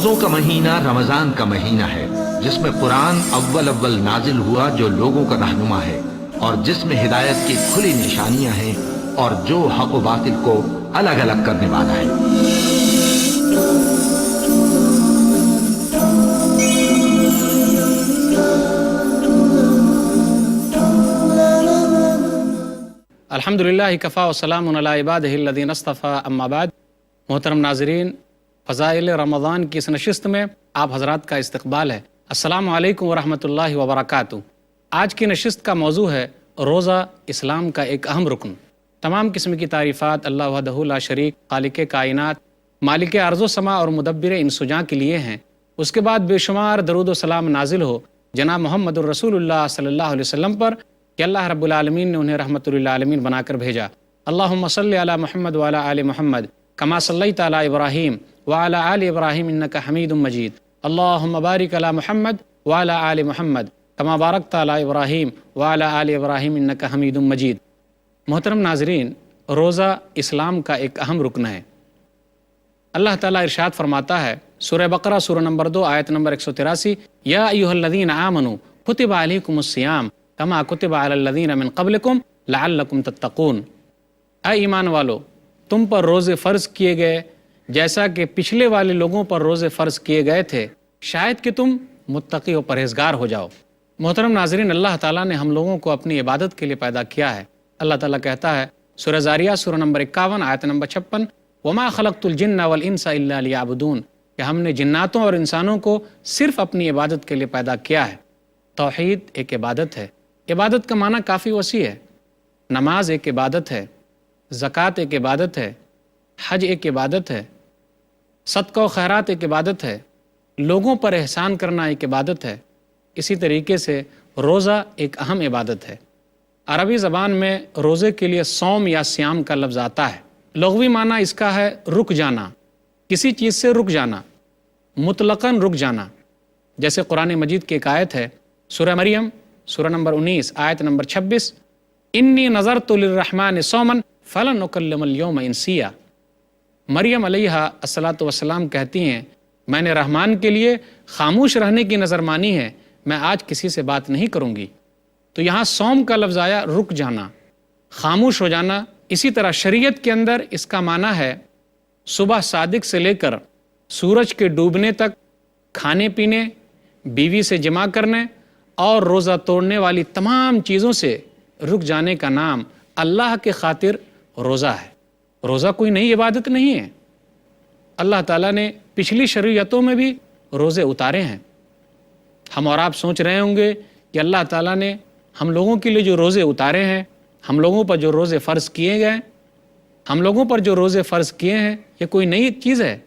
روزوں کا مہینہ رمضان کا مہینہ ہے، جس میں قرآن اول نازل ہوا جو لوگوں کا رہنما ہے، اور جس میں ہدایت کی کھلی نشانیاں ہیں، اور جو حق و باطل کو الگ الگ کرنے والا ہے۔ الحمدللہ کفا وسلام علی عبادہ الذین اصطفیٰ، اما بعد۔ محترم ناظرین، فضائل رمضان کی اس نشست میں آپ حضرات کا استقبال ہے۔ السلام علیکم ورحمۃ اللہ وبرکاتہ۔ آج کی نشست کا موضوع ہے روزہ اسلام کا ایک اہم رکن۔ تمام قسم کی تعریفات اللہ وحدہ لا شریک، خالق کائنات، مالک ارض و سما اور مدبر انس و جاں کے لیے ہیں۔ اس کے بعد بے شمار درود و سلام نازل ہو جناب محمد الرسول اللہ صلی اللہ علیہ وسلم پر کہ اللہ رب العالمین نے انہیں رحمت للعالمین بنا کر بھیجا۔ اللہم صلی علی محمد وعلی آل محمد کما صلیت علی ابراہیم وعلی آل ابراہیم انک حمید مجید۔ اللہم بارک علی محمد وعلی آل محمد کما بارکت علی ابراہیم وعلی آل ابراہیم انک حمید مجید۔ محترم ناظرین، روزہ اسلام کا ایک اہم رکن ہے۔ اللہ تعالیٰ ارشاد فرماتا ہے سورہ بقرہ سورہ نمبر 2 آیت نمبر 183، یا ایھا الذین آمنوا کتب علیکم الصیام کما کتب علی الذین من قبلکم لعلکم تتقون۔ اے ایمان والو، تم پر روزے فرض کیے گئے جیسا کہ پچھلے والے لوگوں پر روزے فرض کیے گئے تھے، شاید کہ تم متقی و پرہیزگار ہو جاؤ۔ محترم ناظرین، اللہ تعالیٰ نے ہم لوگوں کو اپنی عبادت کے لیے پیدا کیا ہے۔ اللہ تعالیٰ کہتا ہے سورہ زاریات سورہ نمبر 51 آیت نمبر 56، وما خلقت الجن والانس الا لیعبدون، کہ ہم نے جناتوں اور انسانوں کو صرف اپنی عبادت کے لیے پیدا کیا ہے۔ توحید ایک عبادت ہے۔ عبادت کا معنی کافی وسیع ہے۔ نماز ایک عبادت ہے، زکوٰۃ ایک عبادت ہے، حج ایک عبادت ہے، صدقہ و خیرات ایک عبادت ہے، لوگوں پر احسان کرنا ایک عبادت ہے۔ اسی طریقے سے روزہ ایک اہم عبادت ہے۔ عربی زبان میں روزے کے لیے صوم یا صیام کا لفظ آتا ہے۔ لغوی معنی اس کا ہے رک جانا، کسی چیز سے رک جانا، مطلقاً رک جانا۔ جیسے قرآن مجید کی ایک آیت ہے سورہ مریم سورہ نمبر 19 آیت نمبر 26، انی نظرت للرحمن صوما فلن اکلم اليوم انسیا۔ مریم علیہ الصلاۃ والسلام کہتی ہیں میں نے رحمان کے لیے خاموش رہنے کی نظر مانی ہے، میں آج کسی سے بات نہیں کروں گی۔ تو یہاں صوم کا لفظ آیا رک جانا، خاموش ہو جانا۔ اسی طرح شریعت کے اندر اس کا معنی ہے صبح صادق سے لے کر سورج کے ڈوبنے تک کھانے پینے، بیوی سے جمع کرنے اور روزہ توڑنے والی تمام چیزوں سے رک جانے کا نام اللہ کے خاطر روزہ ہے۔ روزہ کوئی نئی عبادت نہیں ہے۔ اللہ تعالیٰ نے پچھلی شریعتوں میں بھی روزے اتارے ہیں۔ ہم اور آپ سوچ رہے ہوں گے کہ اللہ تعالیٰ نے ہم لوگوں کے لیے جو روزے اتارے ہیں، ہم لوگوں پر جو روزے فرض کیے گئے، ہم لوگوں پر جو روزے فرض کیے ہیں، یہ کوئی نئی چیز ہے؟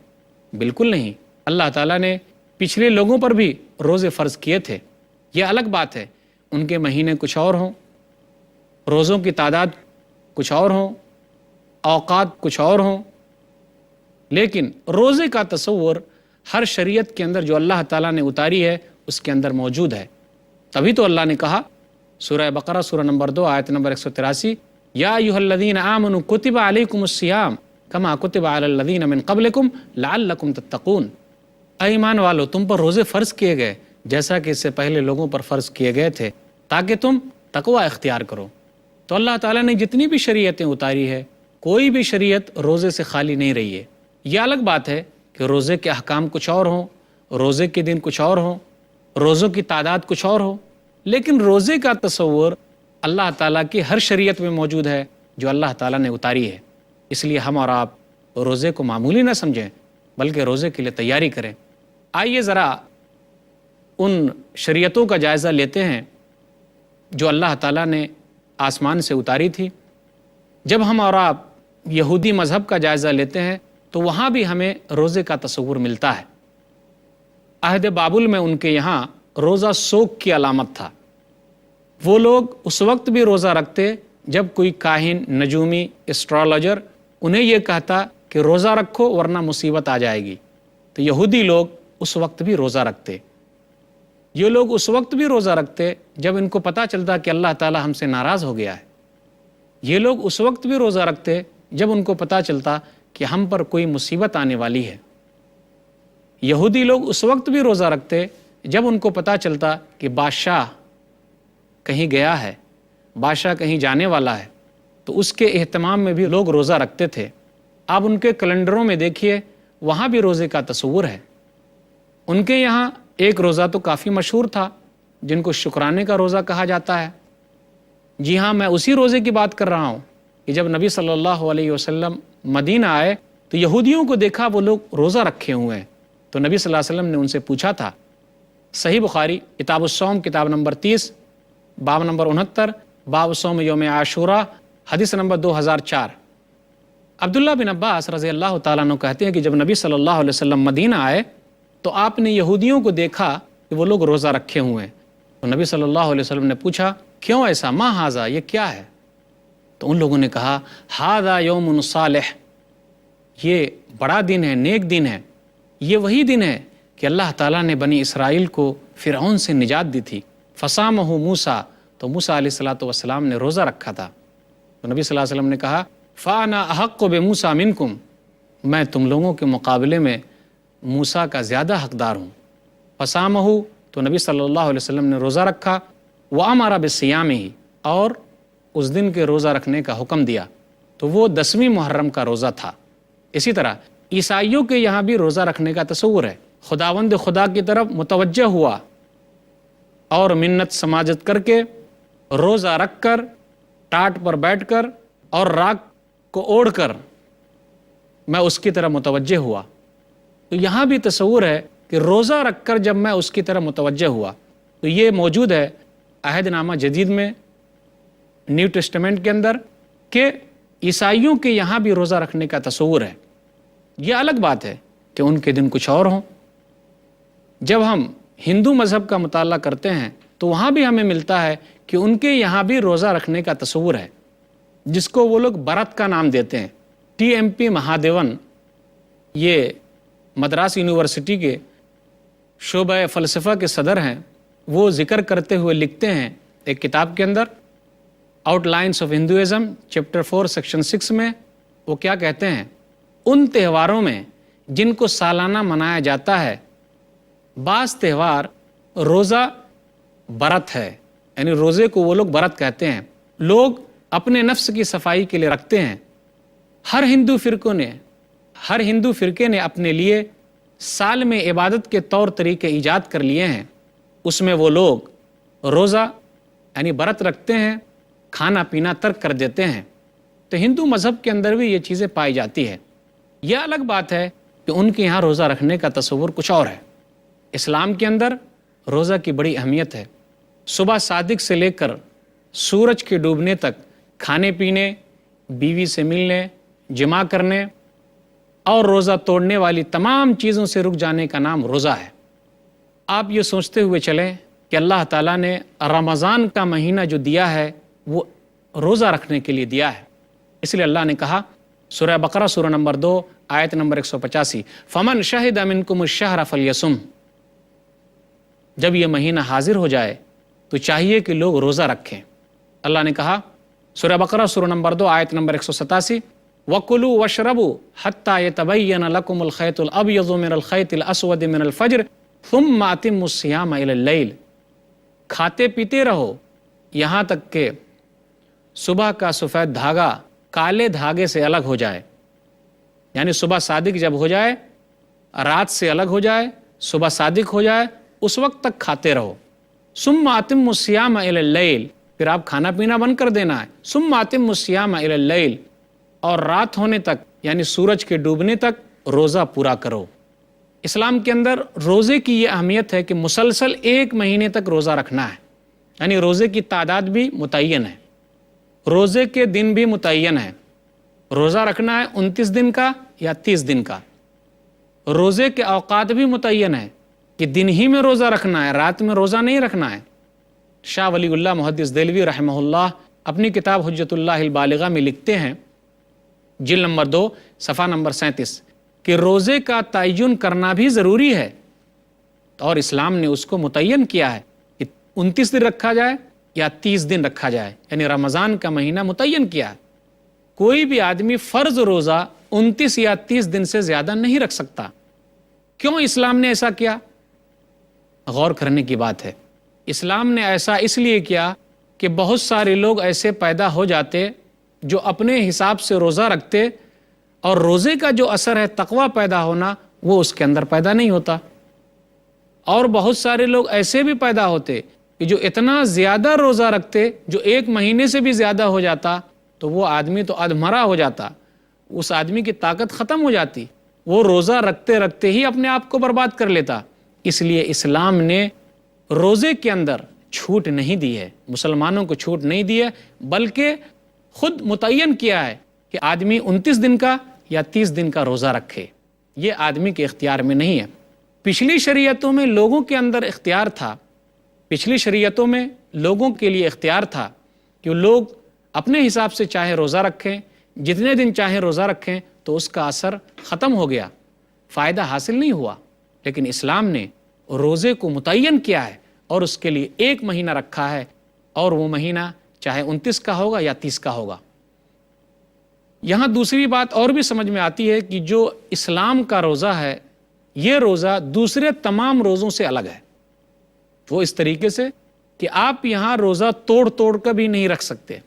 بالکل نہیں۔ اللہ تعالیٰ نے پچھلے لوگوں پر بھی روزے فرض کیے تھے۔ یہ الگ بات ہے ان کے مہینے کچھ اور ہوں، روزوں کی تعداد کچھ اور ہوں، اوقات کچھ اور ہوں، لیکن روزے کا تصور ہر شریعت کے اندر جو اللہ تعالیٰ نے اتاری ہے اس کے اندر موجود ہے۔ تبھی تو اللہ نے کہا سورہ بقرہ سورہ نمبر 2 آیت نمبر 183، یا ایھا الذین آمنوا کتب علیکم الصیام کما کتب علی الذین من قبلکم لعلکم تتقون۔ اے ایمان والو، تم پر روزے فرض کیے گئے جیسا کہ اس سے پہلے لوگوں پر فرض کیے گئے تھے تاکہ تم تقوی اختیار کرو۔ تو اللہ تعالیٰ نے جتنی بھی شریعتیں اتاری ہے، کوئی بھی شریعت روزے سے خالی نہیں رہی ہے۔ یہ الگ بات ہے کہ روزے کے احکام کچھ اور ہوں، روزے کے دن کچھ اور ہوں، روزوں کی تعداد کچھ اور ہو، لیکن روزے کا تصور اللہ تعالیٰ کی ہر شریعت میں موجود ہے جو اللہ تعالیٰ نے اتاری ہے۔ اس لیے ہم اور آپ روزے کو معمولی نہ سمجھیں، بلکہ روزے کے لیے تیاری کریں۔ آئیے ذرا ان شریعتوں کا جائزہ لیتے ہیں جو اللہ تعالیٰ نے آسمان سے اتاری تھی۔ جب ہم اور آپ یہودی مذہب کا جائزہ لیتے ہیں تو وہاں بھی ہمیں روزے کا تصور ملتا ہے۔ عہد بابل میں ان کے یہاں روزہ سوگ کی علامت تھا۔ وہ لوگ اس وقت بھی روزہ رکھتے جب کوئی کاہن، نجومی، اسٹرالوجر انہیں یہ کہتا کہ روزہ رکھو ورنہ مصیبت آ جائے گی، تو یہودی لوگ اس وقت بھی روزہ رکھتے۔ یہ لوگ اس وقت بھی روزہ رکھتے جب ان کو پتہ چلتا کہ اللہ تعالیٰ ہم سے ناراض ہو گیا ہے۔ یہ لوگ اس وقت بھی روزہ رکھتے جب ان کو پتہ چلتا کہ ہم پر کوئی مصیبت آنے والی ہے۔ یہودی لوگ اس وقت بھی روزہ رکھتے جب ان کو پتہ چلتا کہ بادشاہ کہیں گیا ہے، بادشاہ کہیں جانے والا ہے، تو اس کے اہتمام میں بھی لوگ روزہ رکھتے تھے۔ آپ ان کے کیلنڈروں میں دیکھیے، وہاں بھی روزے کا تصور ہے۔ ان کے یہاں ایک روزہ تو کافی مشہور تھا جن کو شکرانے کا روزہ کہا جاتا ہے۔ جی ہاں، میں اسی روزے کی بات کر رہا ہوں کہ جب نبی صلی اللہ علیہ وسلم مدینہ آئے تو یہودیوں کو دیکھا وہ لوگ روزہ رکھے ہوئے ہیں، تو نبی صلی اللہ علیہ وسلم نے ان سے پوچھا تھا۔ صحیح بخاری کتاب الصوم کتاب نمبر 30 باب نمبر 69 باب صوم یوم عاشوراء حدیث نمبر 2004۔ عبداللہ بن عباس رضی اللہ تعالیٰ عنہ کہتے ہیں کہ جب نبی صلی اللہ علیہ وسلم مدینہ آئے تو آپ نے یہودیوں کو دیکھا کہ وہ لوگ روزہ رکھے ہوئے ہیں، تو نبی صلی اللہ علیہ وسلم نے پوچھا کیوں ایسا، ما ھذا، یہ کیا ہے؟ تو ان لوگوں نے کہا ھذا یوم صالح، یہ بڑا دن ہے، نیک دن ہے، یہ وہی دن ہے کہ اللہ تعالیٰ نے بنی اسرائیل کو فرعون سے نجات دی تھی۔ فصامہ موسیٰ، تو موسیٰ علیہ السلام نے روزہ رکھا تھا۔ تو نبی صلی اللہ علیہ وسلم نے کہا فانا احق بموسیٰ منکم، میں تم لوگوں کے مقابلے میں موسیٰ کا زیادہ حقدار ہوں۔ فصامہ، تو نبی صلی اللہ علیہ وسلم نے روزہ رکھا، وامر بصیامہ، اور اس دن کے روزہ رکھنے کا حکم دیا، تو وہ 10ویں محرم کا روزہ تھا۔ اسی طرح عیسائیوں کے یہاں بھی روزہ رکھنے کا تصور ہے۔ خداوند خدا کی طرف متوجہ ہوا اور منت سماجت کر کے روزہ رکھ کر ٹاٹ پر بیٹھ کر اور راگ کو اوڑھ کر میں اس کی طرف متوجہ ہوا۔ تو یہاں بھی تصور ہے کہ روزہ رکھ کر جب میں اس کی طرف متوجہ ہوا، تو یہ موجود ہے عہد نامہ جدید میں، نیو ٹیسٹمنٹ کے اندر، کہ عیسائیوں کے یہاں بھی روزہ رکھنے کا تصور ہے۔ یہ الگ بات ہے کہ ان کے دن کچھ اور ہوں۔ جب ہم ہندو مذہب کا مطالعہ کرتے ہیں تو وہاں بھی ہمیں ملتا ہے کہ ان کے یہاں بھی روزہ رکھنے کا تصور ہے، جس کو وہ لوگ برت کا نام دیتے ہیں۔ TMP مہادیون، یہ مدراس یونیورسٹی کے شعبہ فلسفہ کے صدر ہیں، وہ ذکر کرتے ہوئے لکھتے ہیں ایک کتاب کے اندر، outlines of Hinduism chapter 4 section 6 میں، وہ کیا کہتے ہیں، ان تہواروں میں جن کو سالانہ منایا جاتا ہے، بعض تہوار روزہ برت ہے، یعنی روزے کو وہ لوگ برت کہتے ہیں، لوگ اپنے نفس کی صفائی کے لیے رکھتے ہیں۔ ہر ہندو فرقے نے اپنے لیے سال میں عبادت کے طور طریقے ایجاد کر لیے ہیں، اس میں وہ لوگ روزہ یعنی برت رکھتے ہیں، کھانا پینا ترک کر دیتے ہیں۔ تو ہندو مذہب کے اندر بھی یہ چیزیں پائی جاتی ہے۔ یہ الگ بات ہے کہ ان کے یہاں روزہ رکھنے کا تصور کچھ اور ہے۔ اسلام کے اندر روزہ کی بڑی اہمیت ہے۔ صبح صادق سے لے کر سورج کے ڈوبنے تک کھانے پینے، بیوی سے ملنے، جماع کرنے اور روزہ توڑنے والی تمام چیزوں سے رک جانے کا نام روزہ ہے۔ آپ یہ سوچتے ہوئے چلیں کہ اللہ تعالیٰ نے رمضان کا مہینہ جو دیا ہے وہ روزہ رکھنے کے لیے دیا ہے، اس لیے اللہ نے کہا سورہ بقرہ سورہ نمبر 2 آیت نمبر 185، فمن شہد منکم الشہر فلیصم، جب یہ مہینہ حاضر ہو جائے تو چاہیے کہ لوگ روزہ رکھیں۔ اللہ نے کہا سورہ بقرہ سورہ نمبر 2 آیت نمبر 187، وَكُلُوا وَاشْرَبُوا حَتَّى يَتَبَيَّنَ لَكُمُ الْخَيْطُ الْأَبْيَضُ مِنَ الْخَيْطِ الْأَسْوَدِ مِنَ الْفَجْرِ ثُمَّ أَتِمُّوا الصِّيَامَ إِلَى اللَّيْلِ، کھاتے پیتے رہو یہاں تک کہ صبح کا سفید دھاگا کالے دھاگے سے الگ ہو جائے، یعنی صبح صادق جب ہو جائے، رات سے الگ ہو جائے، صبح صادق ہو جائے، اس وقت تک کھاتے رہو۔ ثُمَّ أَتِمُّوا الصِّيَامَ إِلَى اللَّيْلِ، پھر آپ کھانا پینا بند کر دینا ہے۔ ثُمَّ أَتِمُّوا الصِّيَامَ إِلَى اللَّيْلِ، اور رات ہونے تک یعنی سورج کے ڈوبنے تک روزہ پورا کرو۔ اسلام کے اندر روزے کی یہ اہمیت ہے کہ مسلسل 1 مہینے تک روزہ رکھنا ہے، یعنی روزے کی تعداد بھی متعین ہے، روزے کے دن بھی متعین ہے۔ روزہ رکھنا ہے 29 دن کا یا 30 دن کا۔ روزے کے اوقات بھی متعین ہے کہ دن ہی میں روزہ رکھنا ہے، رات میں روزہ نہیں رکھنا ہے۔ شاہ ولی اللہ محدث دہلوی رحمہ اللہ اپنی کتاب حجت اللہ البالغہ میں لکھتے ہیں، جلد نمبر 2 صفحہ نمبر 37، کہ روزے کا تعین کرنا بھی ضروری ہے، اور اسلام نے اس کو متعین کیا ہے کہ 29 دن رکھا جائے یا 30 دن رکھا جائے، یعنی رمضان کا مہینہ متعین کیا ہے۔ کوئی بھی آدمی فرض روزہ 29 یا 30 دن سے زیادہ نہیں رکھ سکتا۔ کیوں اسلام نے ایسا کیا؟ غور کرنے کی بات ہے۔ اسلام نے ایسا اس لیے کیا کہ بہت سارے لوگ ایسے پیدا ہو جاتے جو اپنے حساب سے روزہ رکھتے، اور روزے کا جو اثر ہے تقویٰ پیدا ہونا، وہ اس کے اندر پیدا نہیں ہوتا۔ اور بہت سارے لوگ ایسے بھی پیدا ہوتے کہ جو اتنا زیادہ روزہ رکھتے، جو 1 مہینے سے بھی زیادہ ہو جاتا، تو وہ آدمی تو ادھمرا ہو جاتا، اس آدمی کی طاقت ختم ہو جاتی، وہ روزہ رکھتے رکھتے ہی اپنے آپ کو برباد کر لیتا۔ اس لیے اسلام نے روزے کے اندر چھوٹ نہیں دی ہے، مسلمانوں کو چھوٹ نہیں دی ہے، بلکہ خود متعین کیا ہے کہ آدمی 29 دن کا یا 30 دن کا روزہ رکھے۔ یہ آدمی کے اختیار میں نہیں ہے۔ پچھلی شریعتوں میں لوگوں کے اندر اختیار تھا، پچھلی شریعتوں میں لوگوں کے لیے اختیار تھا کہ لوگ اپنے حساب سے چاہے روزہ رکھیں، جتنے دن چاہیں روزہ رکھیں، تو اس کا اثر ختم ہو گیا، فائدہ حاصل نہیں ہوا۔ لیکن اسلام نے روزے کو متعین کیا ہے اور اس کے لیے 1 مہینہ رکھا ہے، اور وہ مہینہ چاہے 29 کا ہوگا یا 30 کا ہوگا۔ یہاں دوسری بات اور بھی سمجھ میں آتی ہے کہ جو اسلام کا روزہ ہے، یہ روزہ دوسرے تمام روزوں سے الگ ہے۔ وہ اس طریقے سے کہ آپ یہاں روزہ توڑ کر بھی نہیں رکھ سکتے۔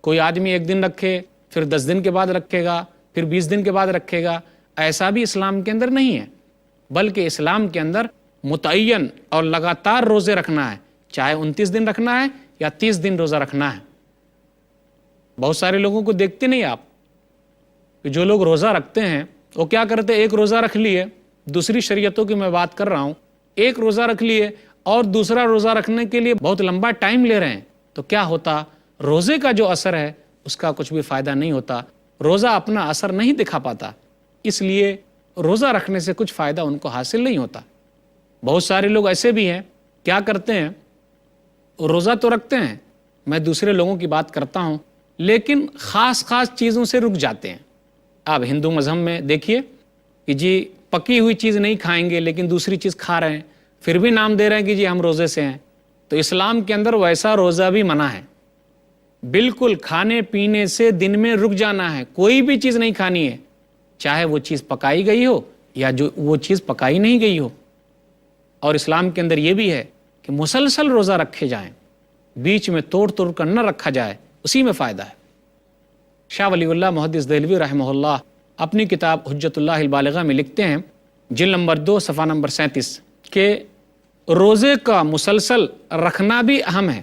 کوئی آدمی 1 دن رکھے، پھر 10 دن کے بعد رکھے گا، پھر 20 دن کے بعد رکھے گا، ایسا بھی اسلام کے اندر نہیں ہے، بلکہ اسلام کے اندر متعین اور لگاتار روزے رکھنا ہے، چاہے 29 دن رکھنا ہے یا 30 دن روزہ رکھنا ہے۔ بہت سارے لوگوں کو دیکھتے نہیں آپ کہ جو لوگ روزہ رکھتے ہیں وہ کیا کرتے ہیں، 1 روزہ رکھ لیے، دوسری شریعتوں کی میں بات کر رہا ہوں، 1 روزہ رکھ لیے اور دوسرا روزہ رکھنے کے لیے بہت لمبا ٹائم لے رہے ہیں، تو کیا ہوتا، روزے کا جو اثر ہے اس کا کچھ بھی فائدہ نہیں ہوتا، روزہ اپنا اثر نہیں دکھا پاتا، اس لیے روزہ رکھنے سے کچھ فائدہ ان کو حاصل نہیں ہوتا۔ بہت سارے لوگ ایسے بھی ہیں، کیا کرتے ہیں، روزہ تو رکھتے ہیں، میں دوسرے لوگوں کی بات کرتا ہوں، لیکن خاص چیزوں سے رک جاتے ہیں۔ آپ ہندو مذہب میں دیکھیے کہ جی پکی ہوئی چیز نہیں کھائیں گے، لیکن دوسری چیز کھا رہے ہیں، پھر بھی نام دے رہے ہیں کہ جی ہم روزے سے ہیں۔ تو اسلام کے اندر ویسا روزہ بھی منع ہے، بالکل کھانے پینے سے دن میں رک جانا ہے، کوئی بھی چیز نہیں کھانی ہے، چاہے وہ چیز پکائی گئی ہو یا جو وہ چیز پکائی نہیں گئی ہو۔ اور اسلام کے اندر یہ بھی ہے کہ مسلسل روزہ رکھے جائیں، بیچ میں توڑ کر نہ رکھا جائے، اسی میں فائدہ ہے۔ شاہ ولی اللہ محدث دہلوی رحمہ اللہ اپنی کتاب حجت اللہ البالغہ میں لکھتے ہیں، جلد نمبر 2 صفحہ نمبر 37، کہ روزے کا مسلسل رکھنا بھی اہم ہے،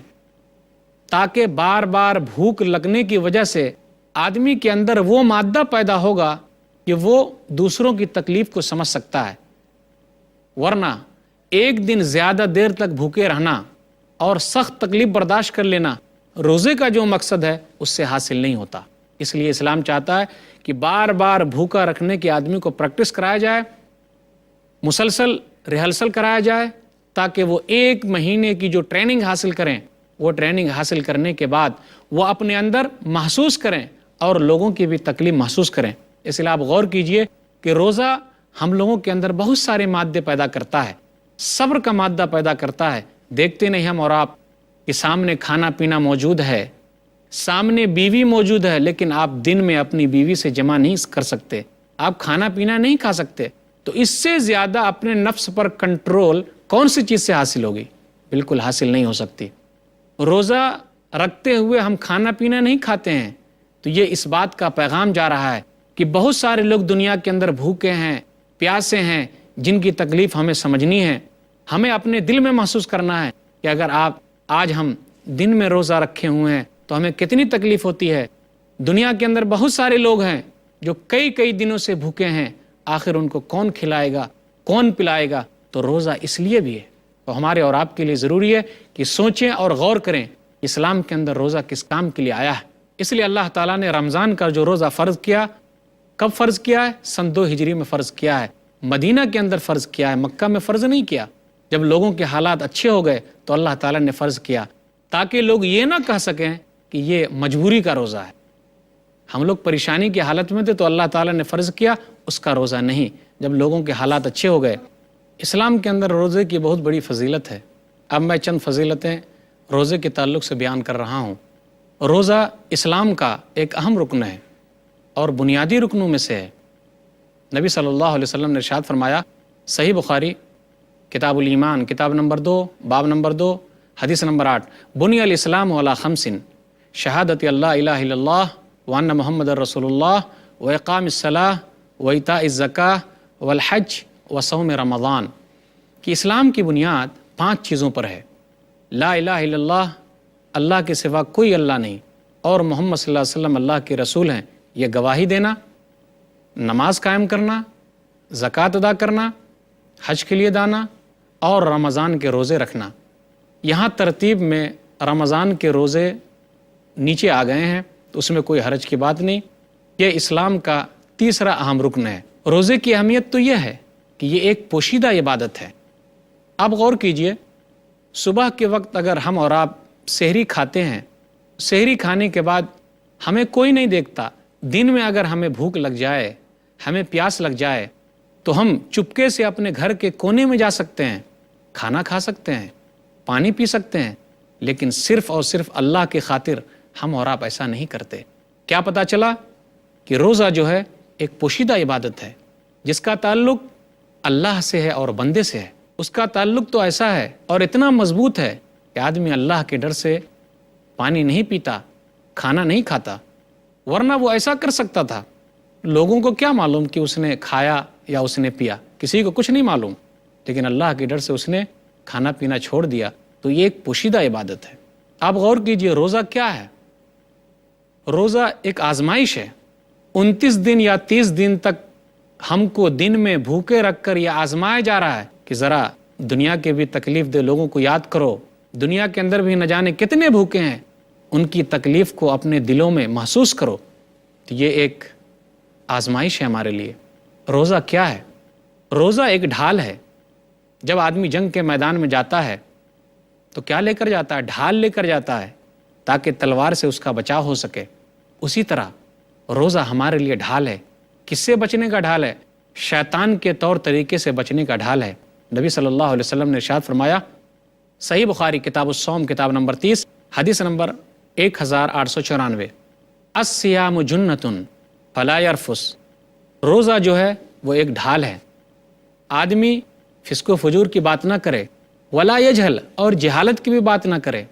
تاکہ بار بار بھوک لگنے کی وجہ سے آدمی کے اندر وہ مادہ پیدا ہوگا کہ وہ دوسروں کی تکلیف کو سمجھ سکتا ہے، ورنہ 1 دن زیادہ دیر تک بھوکے رہنا اور سخت تکلیف برداشت کر لینا روزے کا جو مقصد ہے اس سے حاصل نہیں ہوتا۔ اس لیے اسلام چاہتا ہے کہ بار بار بھوکا رکھنے کے آدمی کو پریکٹس کرایا جائے، مسلسل ریہرسل کرایا جائے، تاکہ وہ 1 مہینے کی جو ٹریننگ حاصل کریں، وہ ٹریننگ حاصل کرنے کے بعد وہ اپنے اندر محسوس کریں اور لوگوں کی بھی تکلیف محسوس کریں۔ اس لیے آپ غور کیجئے کہ روزہ ہم لوگوں کے اندر بہت سارے مادے پیدا کرتا ہے، صبر کا مادہ پیدا کرتا ہے۔ دیکھتے نہیں ہم اور آپ کہ سامنے کھانا پینا موجود ہے، سامنے بیوی موجود ہے، لیکن آپ دن میں اپنی بیوی سے جمع نہیں کر سکتے، آپ کھانا پینا نہیں کھا سکتے، تو اس سے زیادہ اپنے نفس پر کنٹرول کون سی چیز سے حاصل ہوگی؟ بالکل حاصل نہیں ہو سکتی۔ روزہ رکھتے ہوئے ہم کھانا پینا نہیں کھاتے ہیں، تو یہ اس بات کا پیغام جا رہا ہے کہ بہت سارے لوگ دنیا کے اندر بھوکے ہیں، پیاسے ہیں، جن کی تکلیف ہمیں سمجھنی ہے۔ ہمیں اپنے دل میں محسوس کرنا ہے کہ اگر آج ہم دن میں روزہ رکھے ہوئے ہیں تو ہمیں کتنی تکلیف ہوتی ہے۔ دنیا کے اندر بہت سارے لوگ ہیں جو کئی دنوں سے بھوکے ہیں، آخر ان کو کون کھلائے گا، کون پلائے گا؟ تو روزہ اس لیے بھی ہے، تو ہمارے اور آپ کے لیے ضروری ہے کہ سوچیں اور غور کریں اسلام کے اندر روزہ کس کام کے لیے آیا ہے۔ اس لیے اللہ تعالیٰ نے رمضان کا جو روزہ فرض کیا، کب فرض کیا ہے؟ سن 2 ہجری میں فرض کیا ہے، مدینہ کے اندر فرض کیا ہے، مکہ میں فرض نہیں کیا۔ جب لوگوں کے حالات اچھے ہو گئے تو اللہ تعالیٰ نے فرض کیا، تاکہ لوگ یہ نہ کہہ سکیں کہ یہ مجبوری کا روزہ ہے۔ ہم لوگ پریشانی کی حالت میں تھے تو اللہ تعالیٰ نے فرض کیا، اس کا روزہ نہیں۔ جب لوگوں کے حالات اچھے ہو گئے۔ اسلام کے اندر روزے کی بہت بڑی فضیلت ہے۔ اب میں چند فضیلتیں روزے کے تعلق سے بیان کر رہا ہوں۔ روزہ اسلام کا ایک اہم رکن ہے اور بنیادی رکنوں میں سے ہے۔ نبی صلی اللہ علیہ وسلم نے ارشاد فرمایا صحیح بخاری کتاب الایمان کتاب نمبر 2 باب نمبر 2 حدیث نمبر 8، بنی الاسلام علی خمس شہادت اللہ الہ الا اللہ وان محمد رسول اللہ و اقام الصلاۃ و ایتاء الزکاۃ والحج و صوم رمضان، کہ اسلام کی بنیاد 5 چیزوں پر ہے: لا الہ الا اللہ، اللہ کے سوا کوئی اللہ نہیں، اور محمد صلی اللہ علیہ وسلم اللہ کے رسول ہیں، یہ گواہی دینا، نماز قائم کرنا، زکوٰۃ ادا کرنا، حج کے لیے جانا، اور رمضان کے روزے رکھنا۔ یہاں ترتیب میں رمضان کے روزے نیچے آ گئے ہیں، تو اس میں کوئی حرج کی بات نہیں۔ یہ اسلام کا تیسرا اہم رکن ہے۔ روزے کی اہمیت تو یہ ہے کہ یہ ایک پوشیدہ عبادت ہے۔ آپ غور کیجئے، صبح کے وقت اگر ہم اور آپ سحری کھاتے ہیں، سحری کھانے کے بعد ہمیں کوئی نہیں دیکھتا، دن میں اگر ہمیں بھوک لگ جائے، ہمیں پیاس لگ جائے، تو ہم چپکے سے اپنے گھر کے کونے میں جا سکتے ہیں، کھانا کھا سکتے ہیں، پانی پی سکتے ہیں، لیکن صرف اور صرف اللہ کی خاطر ہم اور آپ ایسا نہیں کرتے۔ کیا پتہ چلا کہ روزہ جو ہے ایک پوشیدہ عبادت ہے، جس کا تعلق اللہ سے ہے اور بندے سے ہے۔ اس کا تعلق تو ایسا ہے اور اتنا مضبوط ہے کہ آدمی اللہ کے ڈر سے پانی نہیں پیتا، کھانا نہیں کھاتا، ورنہ وہ ایسا کر سکتا تھا۔ لوگوں کو کیا معلوم کہ اس نے کھایا یا اس نے پیا، کسی کو کچھ نہیں معلوم، لیکن اللہ کے ڈر سے اس نے کھانا پینا چھوڑ دیا۔ تو یہ ایک پوشیدہ عبادت ہے۔ آپ غور کیجئے، روزہ کیا ہے؟ روزہ ایک آزمائش ہے۔ 29 دن یا 30 دن تک ہم کو دن میں بھوکے رکھ کر یہ آزمایا جا رہا ہے کہ ذرا دنیا کے بھی تکلیف دہ لوگوں کو یاد کرو، دنیا کے اندر بھی نہ جانے کتنے بھوکے ہیں، ان کی تکلیف کو اپنے دلوں میں محسوس کرو۔ تو یہ ایک آزمائش ہے ہمارے لیے۔ روزہ کیا ہے؟ روزہ ایک ڈھال ہے۔ جب آدمی جنگ کے میدان میں جاتا ہے تو کیا لے کر جاتا ہے؟ ڈھال لے کر جاتا ہے، تاکہ تلوار سے اس کا بچاؤ ہو سکے۔ اسی طرح روزہ ہمارے لیے ڈھال ہے۔ کس سے بچنے کا ڈھال ہے؟ شیطان کے طور طریقے سے بچنے کا ڈھال ہے۔ نبی صلی اللہ علیہ وسلم نے ارشاد فرمایا، صحیح بخاری کتاب الصوم کتاب نمبر 30 حدیث نمبر 1894، الصیام جنۃ فلا یرفث، روزہ جو ہے وہ ایک ڈھال ہے۔ آدمی فسق و فجور کی بات نہ کرے، ولا یجہل، اور جہالت کی بھی بات نہ کرے۔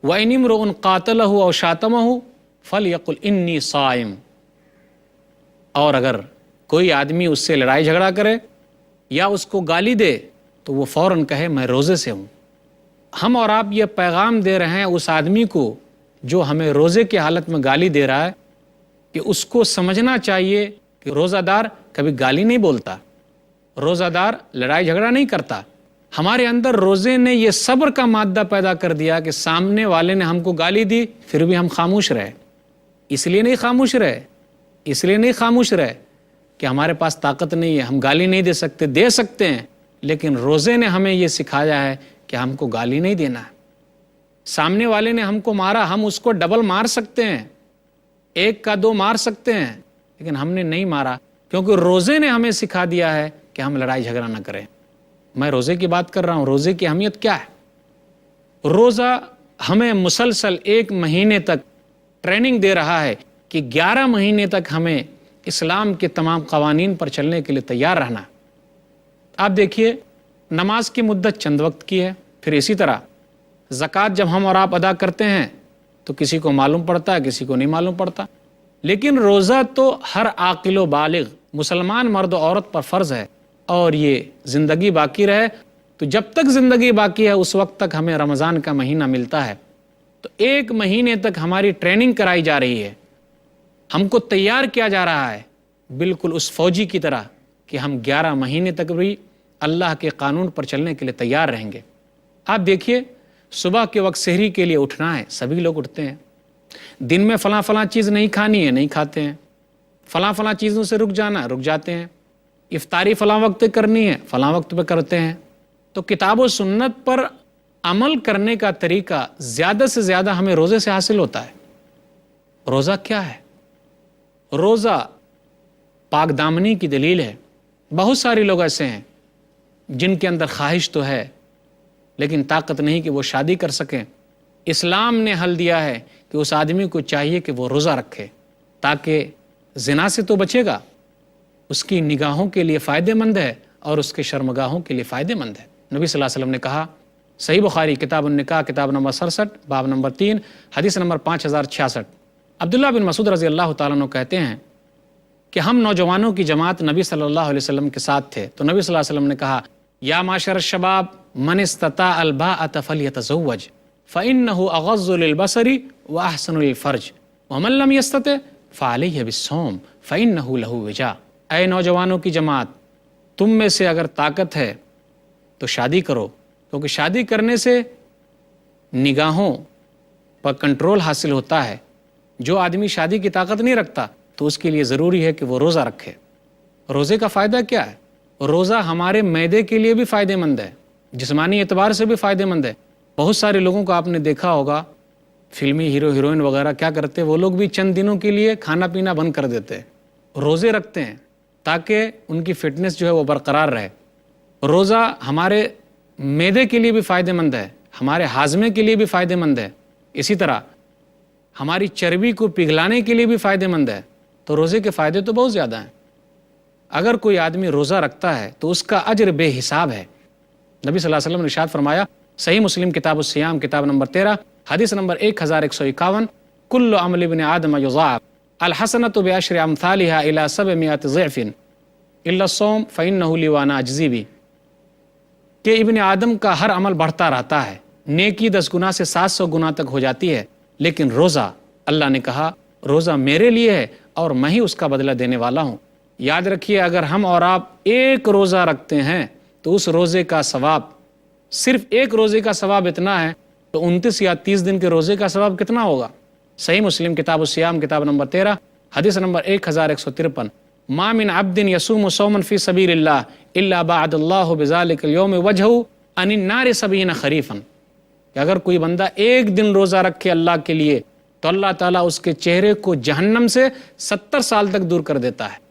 وَإِنِ امْرُؤٌ قَاتَلَهُ أَوْ شَاتَمَهُ فَلْيَقُلْ إِنِّي صَائِمٌ، اور اگر کوئی آدمی اس سے لڑائی جھگڑا کرے یا اس کو گالی دے تو وہ فوراً کہے میں روزے سے ہوں۔ ہم اور آپ یہ پیغام دے رہے ہیں اس آدمی کو جو ہمیں روزے کی حالت میں گالی دے رہا ہے، کہ اس کو سمجھنا چاہیے کہ روزہ دار کبھی گالی نہیں بولتا، روزہ دار لڑائی جھگڑا نہیں کرتا۔ ہمارے اندر روزے نے یہ صبر کا مادہ پیدا کر دیا کہ سامنے والے نے ہم کو گالی دی، پھر بھی ہم خاموش رہے۔ اس لیے نہیں خاموش رہے کہ ہمارے پاس طاقت نہیں ہے، ہم گالی نہیں دے سکتے ہیں، لیکن روزے نے ہمیں یہ سکھایا ہے کہ ہم کو گالی نہیں دینا ہے۔ سامنے والے نے ہم کو مارا، ہم اس کو ڈبل مار سکتے ہیں، 1 کا 2 مار سکتے ہیں، لیکن ہم نے نہیں مارا، کیونکہ روزے نے ہمیں سکھا دیا ہے کہ ہم لڑائی جھگڑا نہ کریں۔ میں روزے کی بات کر رہا ہوں۔ روزے کی اہمیت کیا ہے؟ روزہ ہمیں مسلسل 1 مہینے تک ٹریننگ دے رہا ہے کہ 11 مہینے تک ہمیں اسلام کے تمام قوانین پر چلنے کے لیے تیار رہنا۔ آپ دیکھیے، نماز کی مدت چند وقت کی ہے، پھر اسی طرح زکوٰۃ جب ہم اور آپ ادا کرتے ہیں تو کسی کو معلوم پڑتا ہے، کسی کو نہیں معلوم پڑتا، لیکن روزہ تو ہر عاقل و بالغ مسلمان مرد و عورت پر فرض ہے، اور یہ زندگی باقی رہے تو جب تک زندگی باقی ہے اس وقت تک ہمیں رمضان کا مہینہ ملتا ہے۔ تو 1 مہینے تک ہماری ٹریننگ کرائی جا رہی ہے، ہم کو تیار کیا جا رہا ہے، بالکل اس فوجی کی طرح کہ ہم 11 مہینے تک بھی اللہ کے قانون پر چلنے کے لیے تیار رہیں گے۔ آپ دیکھیے، صبح کے وقت سحری کے لیے اٹھنا ہے، سبھی لوگ اٹھتے ہیں۔ دن میں فلاں چیز نہیں کھانی ہے، نہیں کھاتے ہیں۔ فلاں چیزوں سے رک جانا، رک جاتے ہیں۔ افطاری فلاں وقت پہ کرنی ہے، فلاں وقت پہ کرتے ہیں۔ تو کتاب و سنت پر عمل کرنے کا طریقہ زیادہ سے زیادہ ہمیں روزے سے حاصل ہوتا ہے۔ روزہ کیا ہے؟ روزہ پاک دامنی کی دلیل ہے۔ بہت سارے لوگ ایسے ہیں جن کے اندر خواہش تو ہے لیکن طاقت نہیں کہ وہ شادی کر سکیں۔ اسلام نے حل دیا ہے کہ اس آدمی کو چاہیے کہ وہ روزہ رکھے تاکہ زنا سے تو بچے گا، اس کی نگاہوں کے لیے فائدہ مند ہے اور اس کے شرمگاہوں کے لیے فائدہ مند ہے۔ نبی صلی اللہ علیہ وسلم نے کہا، صحیح بخاری کتاب النکاح کتاب نمبر 67 باب نمبر 3 حدیث نمبر 5066، عبداللہ بن مسعود رضی اللہ تعالیٰ عنہ کہتے ہیں کہ ہم نوجوانوں کی جماعت نبی صلی اللہ علیہ وسلم کے ساتھ تھے، تو نبی صلی اللہ علیہ وسلم نے کہا، یا معاشر الشباب من استطاع الباءۃ فلیتزوج فإنہ اغض للبصر واحسن للفرج ومن لم یستطع فعلیہ بالصوم فإنہ لہ وجاء۔ اے نوجوانوں کی جماعت، تم میں سے اگر طاقت ہے تو شادی کرو، کیونکہ شادی کرنے سے نگاہوں پر کنٹرول حاصل ہوتا ہے۔ جو آدمی شادی کی طاقت نہیں رکھتا تو اس کے لیے ضروری ہے کہ وہ روزہ رکھے۔ روزے کا فائدہ کیا ہے؟ روزہ ہمارے معدے کے لیے بھی فائدہ مند ہے، جسمانی اعتبار سے بھی فائدہ مند ہے۔ بہت سارے لوگوں کو آپ نے دیکھا ہوگا، فلمی ہیرو ہیروئن وغیرہ کیا کرتے، وہ لوگ بھی چند دنوں کے لیے کھانا پینا بند کر دیتے، روزے رکھتے ہیں تاکہ ان کی فٹنس جو ہے وہ برقرار رہے۔ روزہ ہمارے معدے کے لیے بھی فائدہ مند ہے، ہمارے ہاضمے کے لیے بھی فائدہ مند ہے، اسی طرح ہماری چربی کو پگھلانے کے لیے بھی فائدہ مند ہے۔ تو روزے کے فائدے تو بہت زیادہ ہیں۔ اگر کوئی آدمی روزہ رکھتا ہے تو اس کا اجر بے حساب ہے۔ نبی صلی اللہ علیہ وسلم نے ارشاد فرمایا، صحیح مسلم کتاب الصیام کتاب نمبر 13 حدیث نمبر 1151، کل عمل ابن آدم یضاعف الحسنۃ بعشر امثالها الی 700 ضعف الا الصوم فانہ لی وانا اجزی بہ، کہ ابن آدم کا ہر عمل بڑھتا رہتا ہے، نیکی 10 گنا سے 700 گنا تک ہو جاتی ہے، لیکن روزہ، اللہ نے کہا روزہ میرے لیے ہے اور میں ہی اس کا بدلہ دینے والا ہوں۔ یاد رکھیے، اگر ہم اور آپ ایک روزہ رکھتے ہیں تو اس روزے کا ثواب، صرف ایک روزے کا ثواب اتنا ہے تو 29 یا 30 دن کے روزے کا ثواب کتنا ہوگا؟ صحیح مسلم کتاب الصیام کتاب نمبر 13 حدیث نمبر 1153، ما من عبد یصوم صوما فی سبیل اللہ الا بعد اللہ بذلک اليوم وجہہ عن النار 70 خریفا، کہ اگر کوئی بندہ ایک دن روزہ رکھے اللہ کے لیے تو اللہ تعالیٰ اس کے چہرے کو جہنم سے 70 سال تک دور کر دیتا ہے۔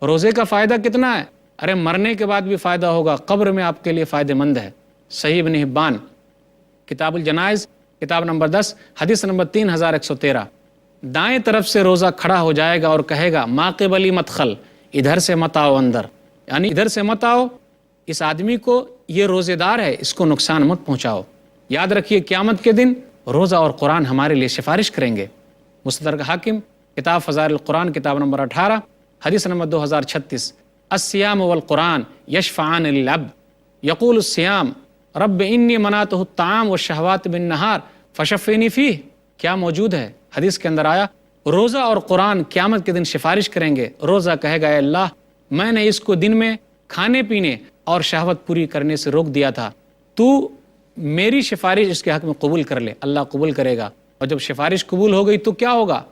روزے کا فائدہ کتنا ہے؟ ارے مرنے کے بعد بھی فائدہ ہوگا، قبر میں آپ کے لیے فائدہ مند ہے۔ صحیح ابن حبان کتاب الجنائز کتاب نمبر 10 حدیث نمبر 3113، دائیں طرف سے روزہ کھڑا ہو جائے گا اور کہے گا، ما قبلی مدخل، ادھر سے مت آؤ اندر، یعنی ادھر سے مت آؤ، اس آدمی کو، یہ روزے دار ہے، اس کو نقصان مت پہنچاؤ۔ یاد رکھیے قیامت کے دن روزہ اور قرآن ہمارے لیے سفارش کریں گے۔ مستدرک حاکم کتاب فضائل القرآن کتاب نمبر 18 حدیث نمبر 2036، الصیام والقرآن یشفعان للعبد یقول الصیام رب انی منعتہ الطعام والشہوات بالنہار فشفینی فیہ۔ کیا موجود ہے؟ حدیث کے اندر آیا، روزہ اور قرآن قیامت کے دن سفارش کریں گے۔ روزہ کہے گا، اے اللہ، میں نے اس کو دن میں کھانے پینے اور شہوت پوری کرنے سے روک دیا تھا، تو میری سفارش اس کے حق میں قبول کر لے۔ اللہ قبول کرے گا، اور جب سفارش قبول ہو گئی تو کیا ہوگا؟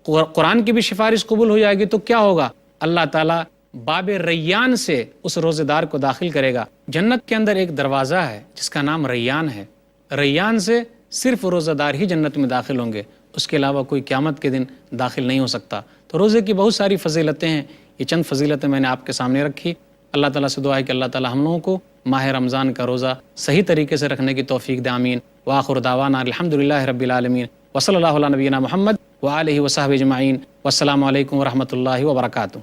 قرآن کی بھی سفارش قبول ہو جائے گی تو کیا ہوگا؟ اللہ تعالیٰ باب ریان سے اس روزے دار کو داخل کرے گا۔ جنت کے اندر ایک دروازہ ہے جس کا نام ریان ہے، ریان سے صرف روزہ دار ہی جنت میں داخل ہوں گے، اس کے علاوہ کوئی قیامت کے دن داخل نہیں ہو سکتا۔ تو روزے کی بہت ساری فضیلتیں ہیں، یہ چند فضیلتیں میں نے آپ کے سامنے رکھی۔ اللہ تعالیٰ سے دعا ہے کہ اللہ تعالیٰ ہم لوگوں کو ماہ رمضان کا روزہ صحیح طریقے سے رکھنے کی توفیق دے، آمین۔ وآخر دعوانا الحمدللہ رب العالمین، وصلی اللہ علی نبینا محمد وآلہ وصحبہ اجمعین، والسلام علیکم ورحمۃ اللہ وبرکاتہ۔